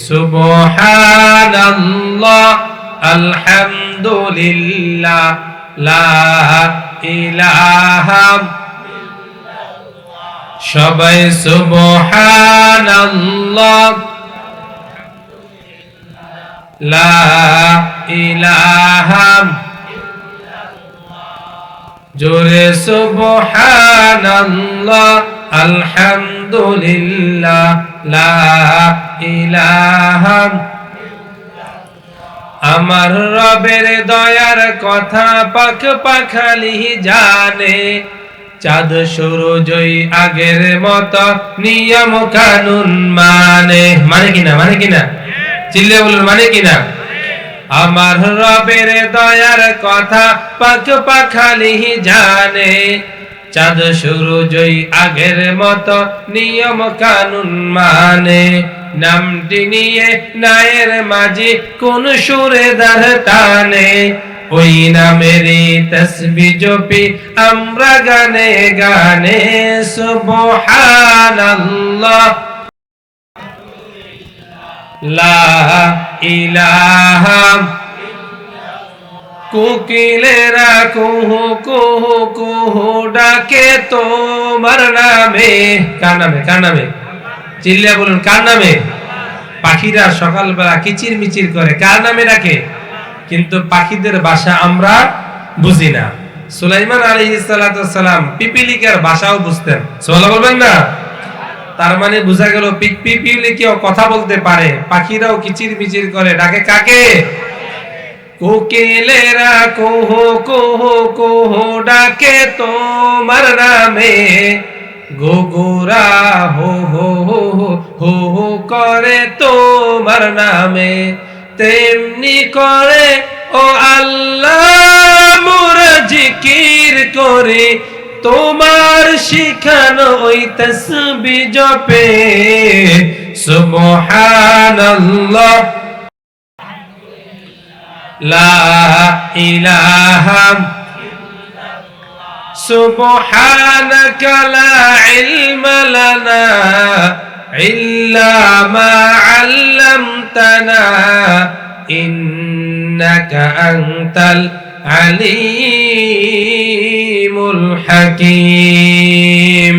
সুবহানাল্লাহ আলহামদুলিল্লাহ লা ইলাহা সবাই সুবহানাল্লাহ লা ইলাহা জোরে সুবহানাল্লাহ আলহামদুলিল্লাহ লা ইলাহা আমার রবের দয়ার কথা পাখ পাখালি জানে চাঁদ সূরজই আগের মতো নিয়ম কানুন মানে কিনা চিল্লে বলুন মানে কিনা আমার রবের দয়ার কথা পাখ পাখালি জানে চাঁদ সূরজই আগের মতো নিয়ম কানুন মানে নামটি নিয়ে নায়ের মাঝে কোন সুরে দার টানে ওই নামেরই তাসবিহ জপি আমরা গানে গানে সুবহানাল্লাহ লা ইলাহা কোকিলেরা কুহু কুহু কুহু ডাকে তোমার নামে কার নামে চিল্লা বলুন কার নামে পাখিরা সকালবেলা কিচির মিচির করে কার নামে ডাকে কিন্তু পাখিদের ভাষা আমরা বুঝি না সুলাইমান আলাইহিস সালাতু ওয়াস সালাম পিপিলিকার ভাষাও বুঝতেন সুবহানাল্লাহ বলবেন না তার মানে বোঝা গেল পিপিলিকাও কথা বলতে পারে পাখিরাও কিচির মিচির করে ডাকে কাকে কোকিলেরা কুহু কুহু কুহু ডাকে তোমার নামে ঘুঘুরা হো হো হো হো হো করে তোমার নামে তেমনি করে ও আল্লাহ মোরা জিকির করে তোমার শিখানো ওই তাসবিহ জপে সুবহানাল্লাহ লা ইলাহা সুবহানাকা লা ইলমা লানা ইল্লা মা আল্লামতানা ইন্নাকা আনতাল আলিমুল হাকীম